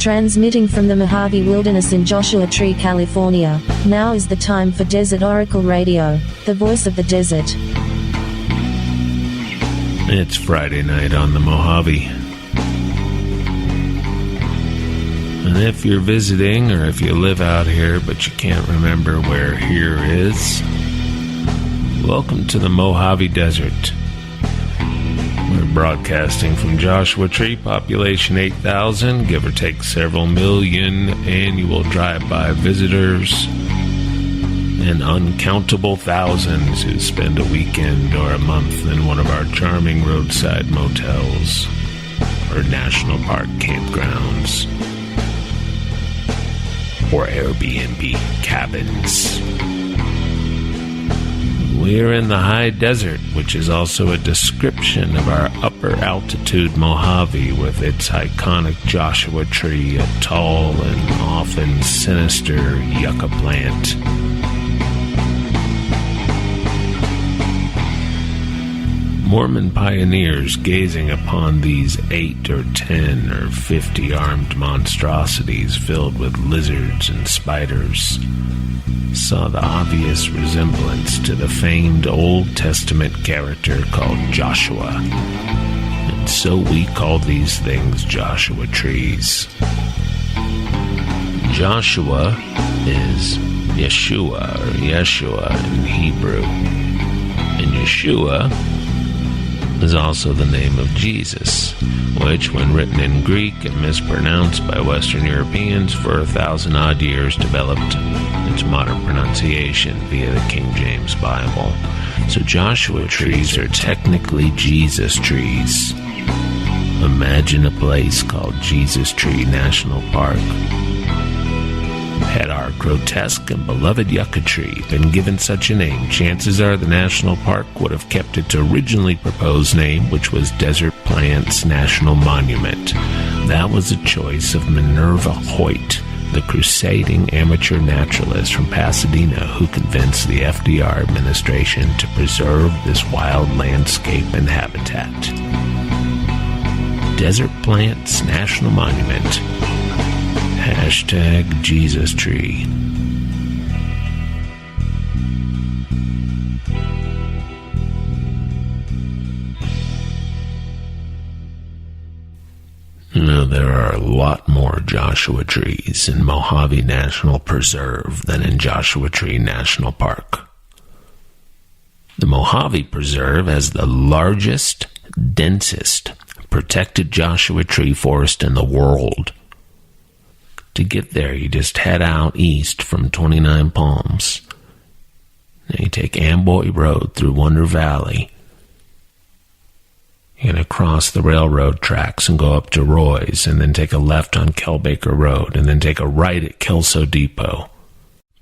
Transmitting from the Mojave Wilderness in Joshua Tree, California, now is the time for Desert Oracle Radio, the voice of the desert. It's Friday night on the Mojave. And if you're visiting, or if you live out here but you can't remember where here is, welcome to the Mojave Desert. We're broadcasting from Joshua Tree, population 8,000, give or take several million annual drive-by visitors, and uncountable thousands who spend a weekend or a month in one of our charming roadside motels or national park campgrounds or Airbnb cabins. We're in the high desert, which is also a description of our upper altitude Mojave with its iconic Joshua tree, a tall and often sinister yucca plant. Mormon pioneers gazing upon these 8 or 10 or 50 armed monstrosities filled with lizards and spiders saw the obvious resemblance to the famed Old Testament character called Joshua, and so we call these things Joshua trees. Joshua is Yeshua or Yeshua in Hebrew, and Yeshua is also the name of Jesus, which, when written in Greek and mispronounced by Western Europeans for 1,000-odd years, developed its modern pronunciation via the King James Bible. So Joshua trees are technically Jesus trees. Imagine a place called Jesus Tree National Park. Had our grotesque and beloved yucca tree been given such a name, chances are the national park would have kept its originally proposed name, which was Desert Plants National Monument. That was a choice of Minerva Hoyt, the crusading amateur naturalist from Pasadena who convinced the FDR administration to preserve this wild landscape and habitat. Desert Plants National Monument. Hashtag Jesus Tree. Now, there are a lot more Joshua trees in Mojave National Preserve than in Joshua Tree National Park. The Mojave Preserve has the largest, densest, protected Joshua tree forest in the world. To get there, you just head out east from 29 Palms. Then you take Amboy Road through Wonder Valley. You're going to cross the railroad tracks and go up to Roy's, and then take a left on Kelbaker Road, and then take a right at Kelso Depot.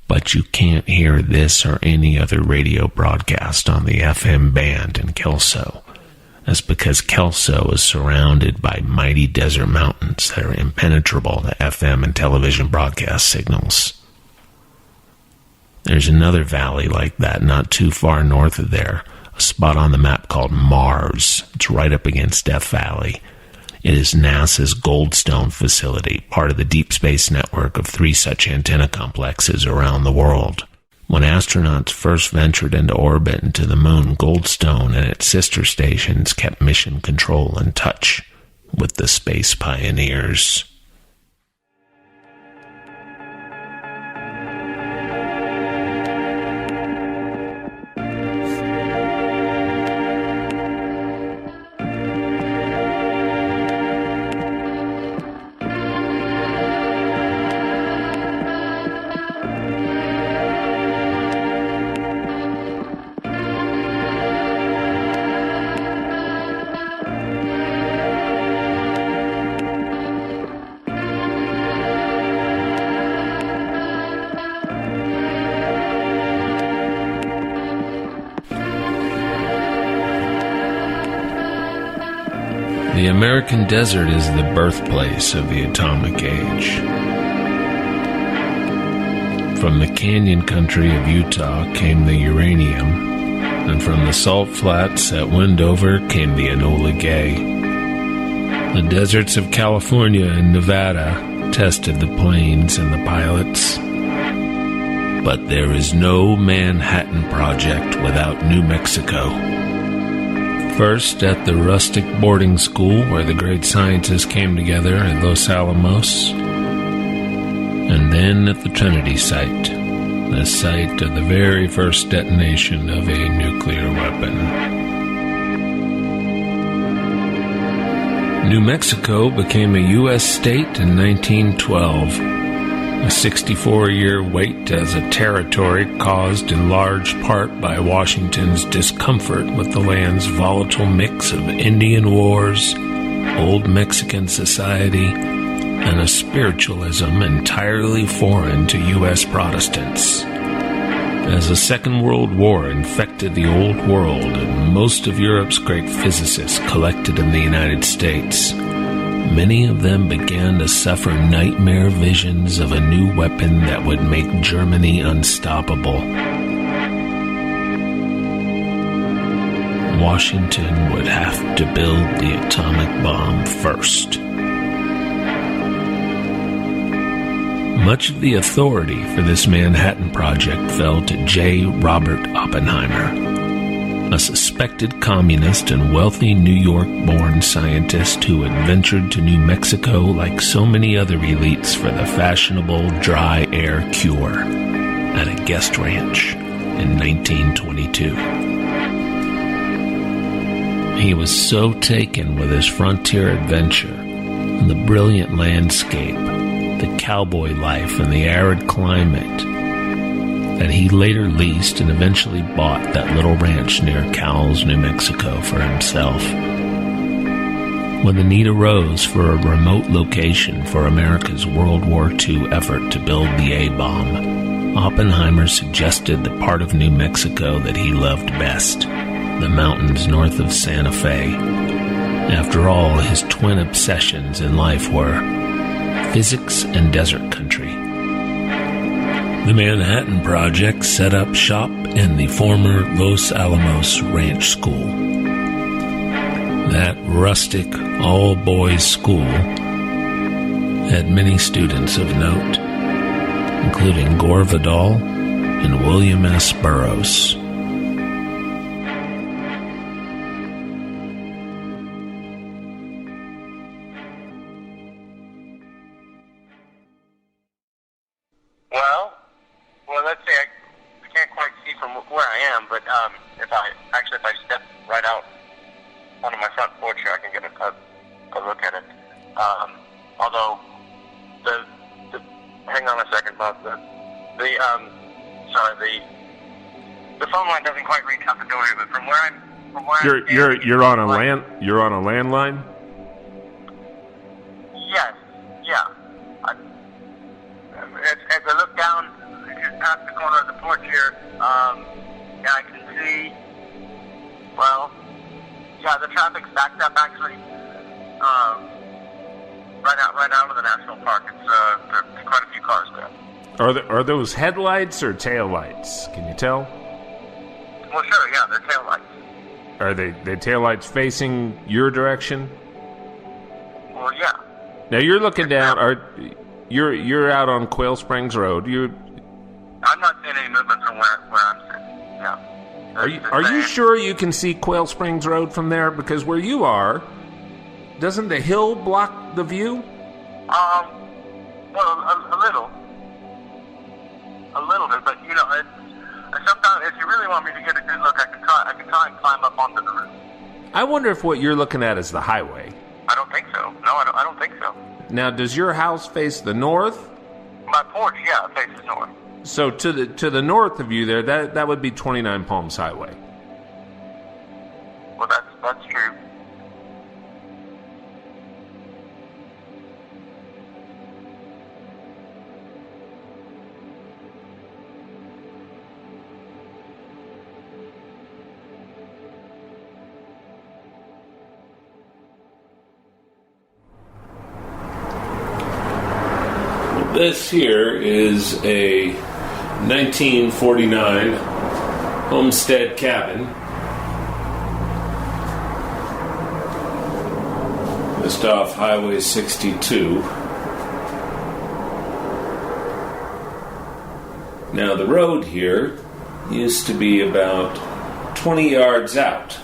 But you can't hear this or any other radio broadcast on the FM band in Kelso. That's because Kelso is surrounded by mighty desert mountains that are impenetrable to FM and television broadcast signals. There's another valley like that not too far north of there, a spot on the map called Mars. It's right up against Death Valley. It is NASA's Goldstone facility, part of the Deep Space network of 3 such antenna complexes around the world. When astronauts first ventured into orbit and to the moon, Goldstone and its sister stations kept mission control in touch with the space pioneers. The American desert is the birthplace of the atomic age. From the canyon country of Utah came the uranium, and from the salt flats at Wendover came the Enola Gay. The deserts of California and Nevada tested the planes and the pilots. But there is no Manhattan Project without New Mexico. First at the rustic boarding school where the great scientists came together at Los Alamos, and then at the Trinity site, the site of the very first detonation of a nuclear weapon. New Mexico became a U.S. state in 1912, a 64-year wait as a territory caused in large part by Washington's discomfort with the land's volatile mix of Indian wars, old Mexican society, and a spiritualism entirely foreign to U.S. Protestants. As the Second World War infected the Old World and most of Europe's great physicists collected in the United States, many of them began to suffer nightmare visions of a new weapon that would make Germany unstoppable. Washington would have to build the atomic bomb first. Much of the authority for this Manhattan Project fell to J. Robert Oppenheimer, a suspected communist and wealthy New York-born scientist who had ventured to New Mexico like so many other elites for the fashionable dry air cure at a guest ranch in 1922. He was so taken with his frontier adventure and the brilliant landscape, the cowboy life, and the arid climate that he later leased and eventually bought that little ranch near Cowles, New Mexico for himself. When the need arose for a remote location for America's World War II effort to build the A-bomb, Oppenheimer suggested the part of New Mexico that he loved best, the mountains north of Santa Fe. After all, his twin obsessions in life were physics and desert country. The Manhattan Project set up shop in the former Los Alamos Ranch School. That rustic, all-boys school had many students of note, including Gore Vidal and William S. Burroughs. Well, let's say I can't quite see from where I am, but if I step right out onto my front porch here, I can get a look at it. Although hang on a second, Bob. The phone line doesn't quite reach out the door here, but from where I'm you're on a landline? Yes, yeah. As I look down just past the corner of the porch here, I can see, the traffic's backed up actually, right out of the national park. There's quite a few cars there. Are those headlights or taillights? Can you tell? Well, sure, yeah, they're taillights. Are they taillights facing your direction? Well, yeah. Now you're looking down. You're out on Quail Springs Road. I'm not seeing any movement from where I'm sitting. Yeah. Are you sure you can see Quail Springs Road from there? Because where you are, doesn't the hill block the view? A little bit, but sometimes if you really want me to get a good look, I can try and climb up onto the roof. I wonder if what you're looking at is the highway. I don't think so. No, I don't think so. Now, does your house face the north? My porch, yeah, faces north. So to the north of you there, that would be 29 Palms Highway. Well, that's true. This here is a 1949 homestead cabin. Just off Highway 62. Now, the road here used to be about 20 yards out.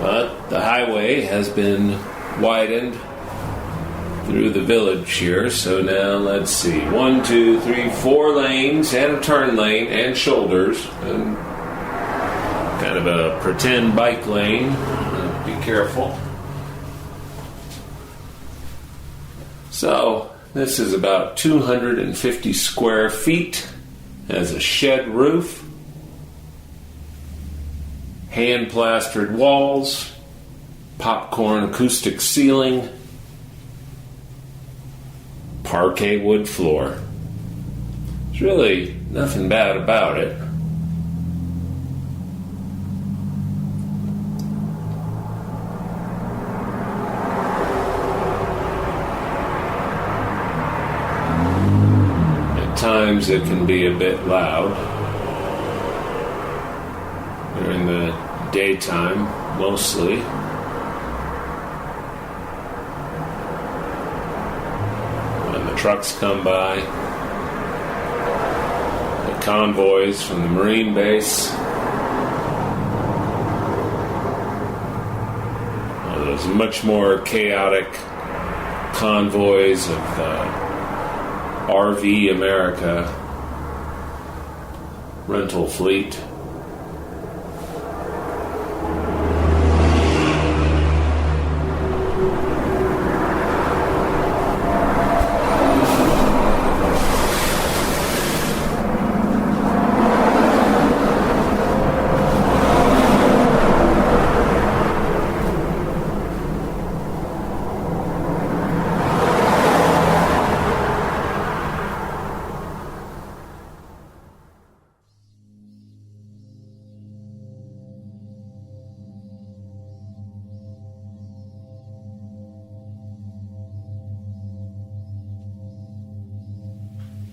But the highway has been widened through the village here, so now let's see, 1, 2, 3, 4 lanes and a turn lane and shoulders, and kind of a pretend bike lane. Be careful. So this is about 250 square feet, has a shed roof, hand plastered walls, popcorn acoustic ceiling, parquet wood floor. There's really nothing bad about it. At times it can be a bit loud. During the daytime, mostly. When the trucks come by, the convoys from the Marine base, those much more chaotic convoys of RV America rental fleet.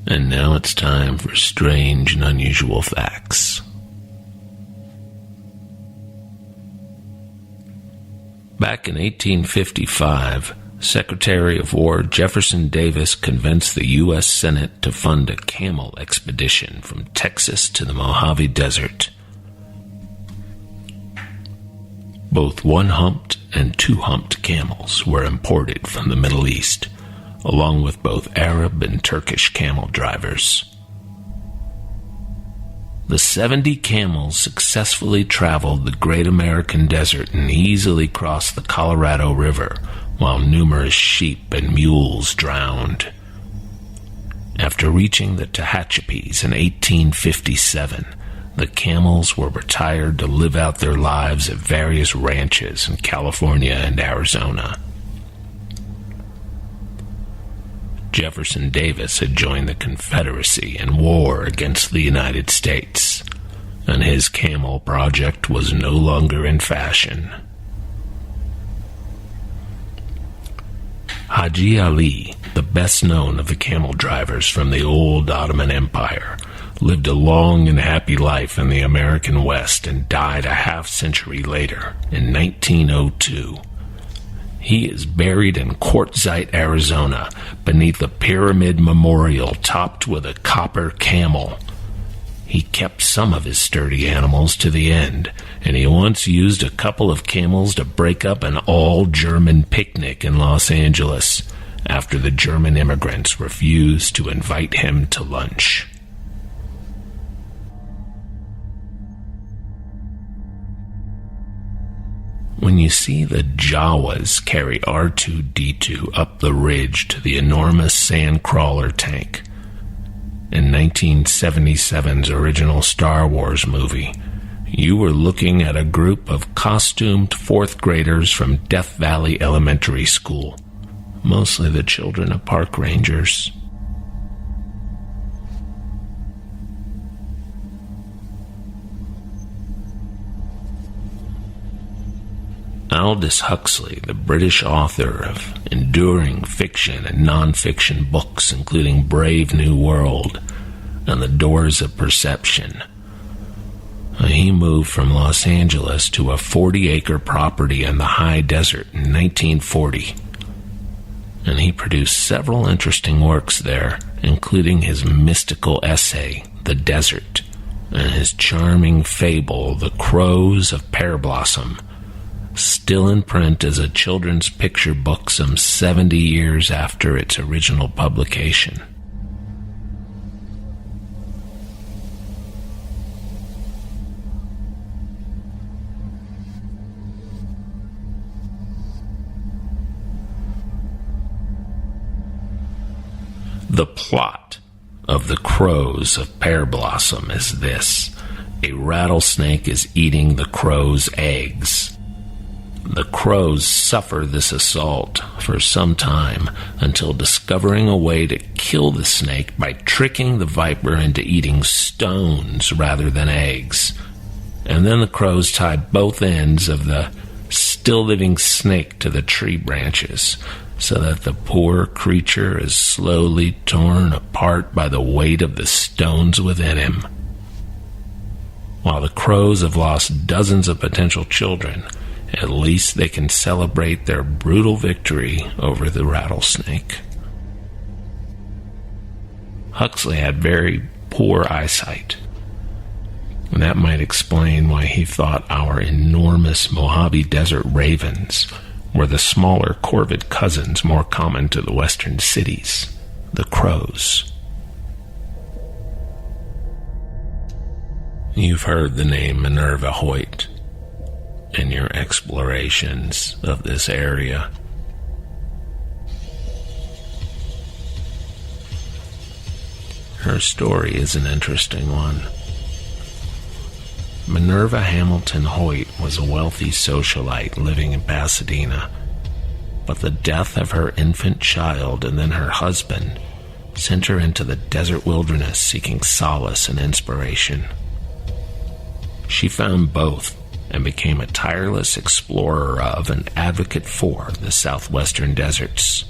And now it's time for strange and unusual facts. Back in 1855, Secretary of War Jefferson Davis convinced the U.S. Senate to fund a camel expedition from Texas to the Mojave Desert. Both one-humped and two-humped camels were imported from the Middle East, along with both Arab and Turkish camel drivers. The 70 camels successfully traveled the Great American Desert and easily crossed the Colorado River, while numerous sheep and mules drowned. After reaching the Tehachapis in 1857, the camels were retired to live out their lives at various ranches in California and Arizona. Jefferson Davis had joined the Confederacy in war against the United States, and his camel project was no longer in fashion. Haji Ali, the best known of the camel drivers from the old Ottoman Empire, lived a long and happy life in the American West and died a half-century later, in 1902. He is buried in Quartzsite, Arizona, beneath a pyramid memorial topped with a copper camel. He kept some of his sturdy animals to the end, and he once used a couple of camels to break up an all-German picnic in Los Angeles after the German immigrants refused to invite him to lunch. When you see the Jawas carry R2-D2 up the ridge to the enormous sandcrawler tank in 1977's original Star Wars movie, you were looking at a group of costumed fourth graders from Death Valley Elementary School, mostly the children of park rangers. Aldous Huxley, the British author of enduring fiction and non-fiction books including Brave New World and The Doors of Perception, he moved from Los Angeles to a 40-acre property in the high desert in 1940. and he produced several interesting works there, including his mystical essay, The Desert, and his charming fable, The Crows of Pear Blossom, still in print as a children's picture book some 70 years after its original publication. The plot of The Crows of Pear Blossom is this. A rattlesnake is eating the crow's eggs. The crows suffer this assault for some time until discovering a way to kill the snake by tricking the viper into eating stones rather than eggs. And then the crows tie both ends of the still living snake to the tree branches, so that the poor creature is slowly torn apart by the weight of the stones within him. While the crows have lost dozens of potential children, at least they can celebrate their brutal victory over the rattlesnake. Huxley had very poor eyesight, and that might explain why he thought our enormous Mojave Desert ravens were the smaller corvid cousins more common to the western cities, the crows. You've heard the name Minerva Hoyt in your explorations of this area. Her story is an interesting one. Minerva Hamilton Hoyt was a wealthy socialite living in Pasadena, but the death of her infant child and then her husband sent her into the desert wilderness seeking solace and inspiration. She found both and became a tireless explorer of and advocate for the southwestern deserts.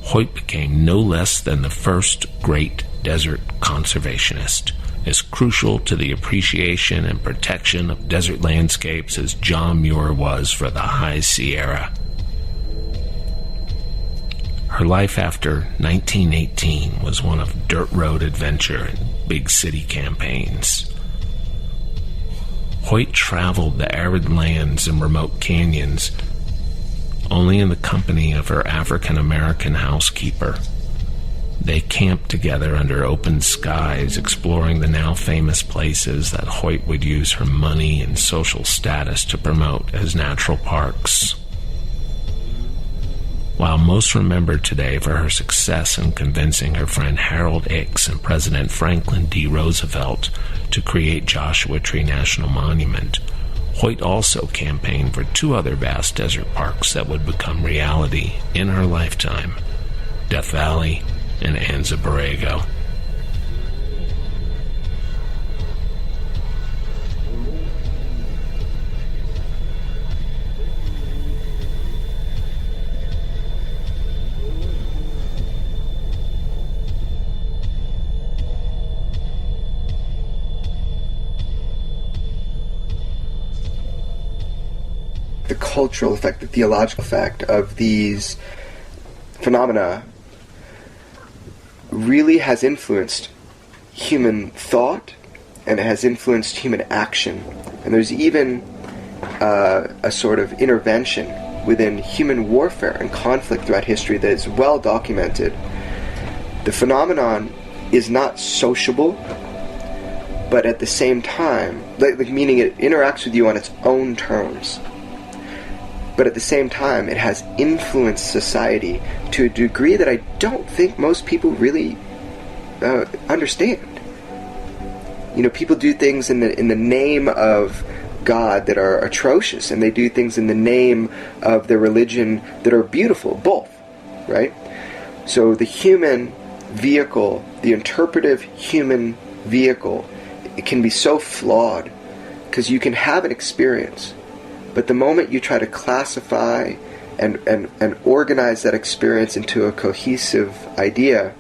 Hoyt became no less than the first great desert conservationist, as crucial to the appreciation and protection of desert landscapes as John Muir was for the High Sierra. Her life after 1918 was one of dirt road adventure and big city campaigns. Hoyt traveled the arid lands and remote canyons only in the company of her African-American housekeeper. They camped together under open skies, exploring the now famous places that Hoyt would use her money and social status to promote as natural parks. While most remembered today for her success in convincing her friend Harold Ickes and President Franklin D. Roosevelt to create Joshua Tree National Monument, Hoyt also campaigned for two other vast desert parks that would become reality in her lifetime, Death Valley and Anza Borrego. The cultural effect, the theological effect of these phenomena really has influenced human thought, and it has influenced human action. And there's even a sort of intervention within human warfare and conflict throughout history that is well documented. The phenomenon is not sociable, but at the same time, meaning it interacts with you on its own terms. But at the same time, it has influenced society to a degree that I don't think most people really understand. You know, people do things in the name of God that are atrocious, and they do things in the name of their religion that are beautiful, both, right? So the human vehicle, the interpretive human vehicle, it can be so flawed, because you can have an experience, but the moment you try to classify and organize that experience into a cohesive idea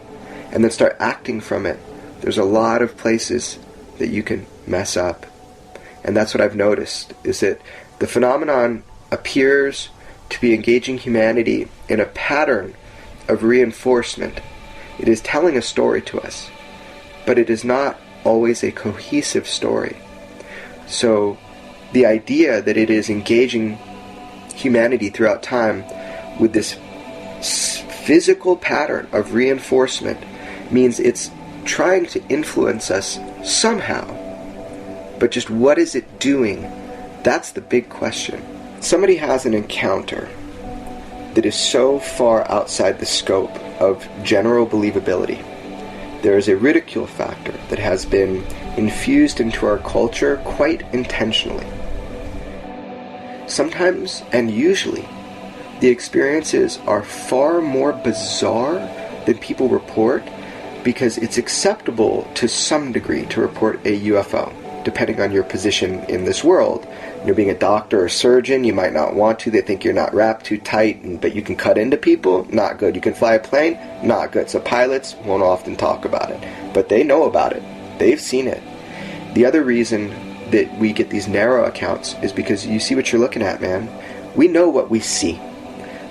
and then start acting from it, there's a lot of places that you can mess up. And that's what I've noticed, is that the phenomenon appears to be engaging humanity in a pattern of reinforcement. It is telling a story to us, but it is not always a cohesive story. So the idea that it is engaging humanity throughout time with this physical pattern of reinforcement means it's trying to influence us somehow. But just what is it doing? That's the big question. Somebody has an encounter that is so far outside the scope of general believability. There is a ridicule factor that has been infused into our culture quite intentionally. Sometimes, and usually, the experiences are far more bizarre than people report because it's acceptable to some degree to report a UFO, depending on your position in this world. Being a doctor or surgeon, you might not want to. They think you're not wrapped too tight, but you can cut into people, not good. You can fly a plane, not good. So pilots won't often talk about it, but they know about it. They've seen it. The other reason that we get these narrow accounts is because you see what you're looking at, man. We know what we see,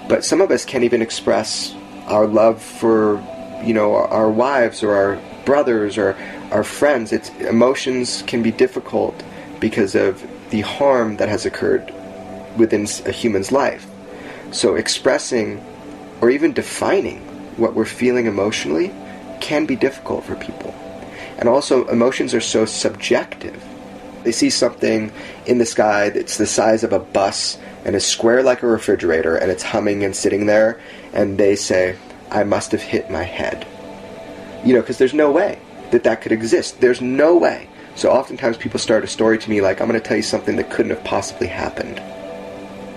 but some of us can't even express our love for, our wives or our brothers or our friends. Emotions can be difficult because of the harm that has occurred within a human's life. So expressing or even defining what we're feeling emotionally can be difficult for people. And also, emotions are so subjective. They see something in the sky that's the size of a bus and is square like a refrigerator, and it's humming and sitting there, and they say, I must have hit my head. Because there's no way that could exist. There's no way. So oftentimes people start a story to me like, I'm going to tell you something that couldn't have possibly happened.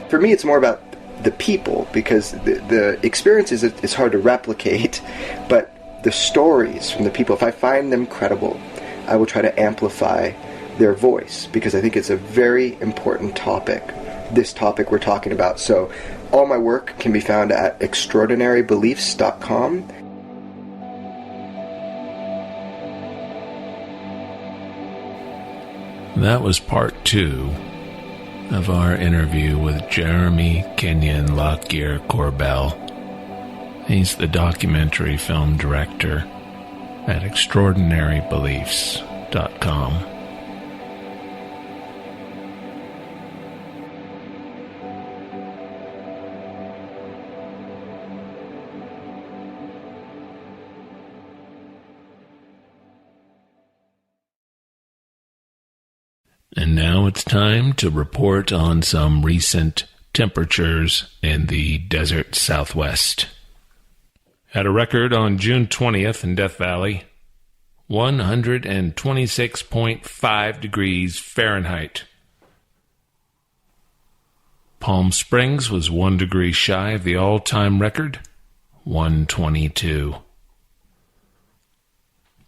For me, it's more about the people, because the experiences is hard to replicate, but the stories from the people, if I find them credible, I will try to amplify their voice, because I think it's a very important topic, this topic we're talking about. So all my work can be found at extraordinarybeliefs.com. That was part 2 of our interview with Jeremy Kenyon Lockyer Corbell. He's the documentary film director at extraordinarybeliefs.com. And now it's time to report on some recent temperatures in the desert Southwest. Had a record on June 20th in Death Valley, 126.5 degrees Fahrenheit. Palm Springs was 1 degree shy of the all-time record, 122.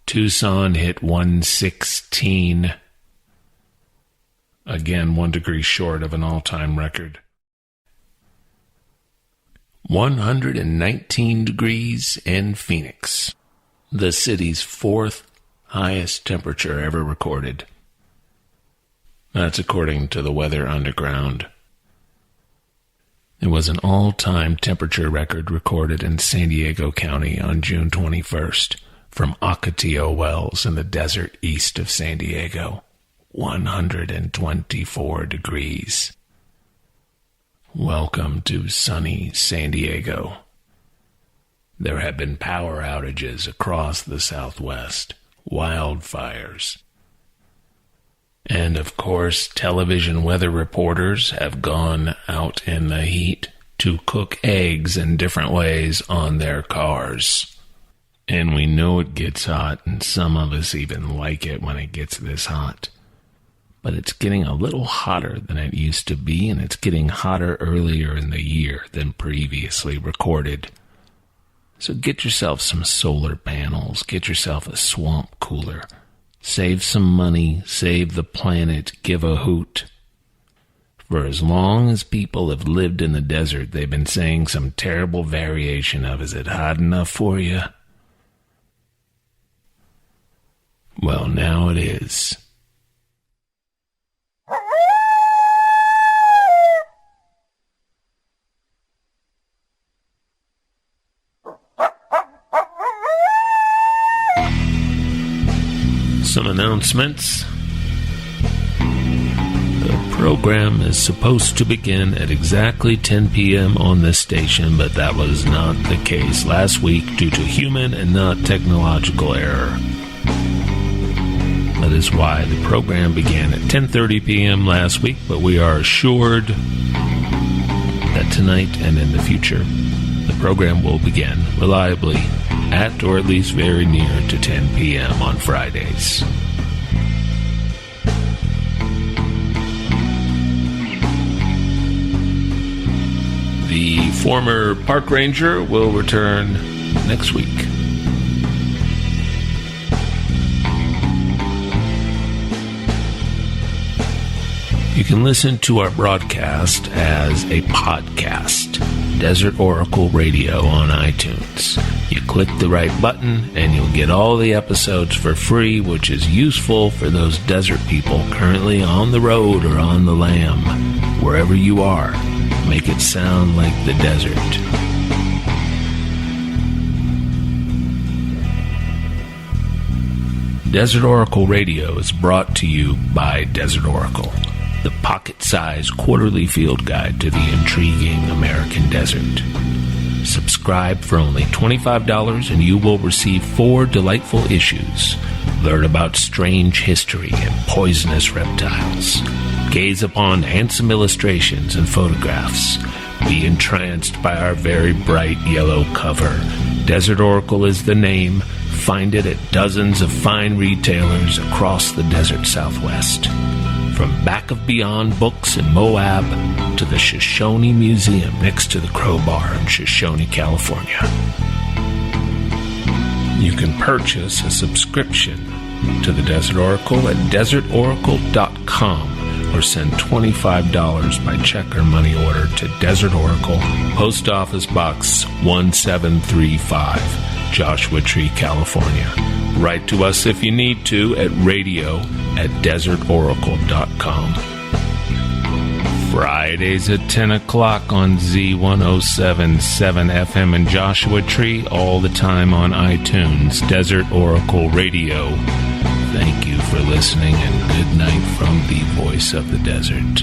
Tucson hit 116. Again, 1 degree short of an all-time record. 119 degrees in Phoenix, the city's 4th highest temperature ever recorded. That's according to the Weather Underground. There was an all-time temperature record recorded in San Diego County on June 21st from Ocotillo Wells in the desert east of San Diego. 124 degrees. Welcome to sunny San Diego. There have been power outages across the Southwest, wildfires, and of course, television weather reporters have gone out in the heat to cook eggs in different ways on their cars. And we know it gets hot, and some of us even like it when it gets this hot. But it's getting a little hotter than it used to be, and it's getting hotter earlier in the year than previously recorded. So get yourself some solar panels, get yourself a swamp cooler, save some money, save the planet, give a hoot. For as long as people have lived in the desert, they've been saying some terrible variation of, is it hot enough for you? Well, now it is. announcements. The program is supposed to begin at exactly 10 p.m. on this station, but that was not the case last week due to human and not technological error. That is why the program began at 10:30 p.m. last week, but we are assured that tonight and in the future, the program will begin reliably at or at least very near to 10 p.m. on Fridays. The former park ranger will return next week. You can listen to our broadcast as a podcast, Desert Oracle Radio on iTunes. You click the right button and you'll get all the episodes for free, which is useful for those desert people currently on the road or on the lam. Wherever you are, make it sound like the desert. Desert Oracle Radio is brought to you by Desert Oracle, the pocket-sized quarterly field guide to the intriguing American desert. Subscribe for only $25 and you will receive 4 delightful issues. Learn about strange history and poisonous reptiles. Gaze upon handsome illustrations and photographs. Be entranced by our very bright yellow cover. Desert Oracle is the name. Find it at dozens of fine retailers across the desert Southwest. From Back of Beyond Books in Moab to the Shoshone Museum next to the Crowbar in Shoshone, California. You can purchase a subscription to the Desert Oracle at desertoracle.com or send $25 by check or money order to Desert Oracle, Post Office Box 1735, Joshua Tree, California. Write to us if you need to at radio@desertoracle.com. Fridays at 10 o'clock on Z1077 FM in Joshua Tree, all the time on iTunes, Desert Oracle Radio. Thank you for listening and good night from the voice of the desert.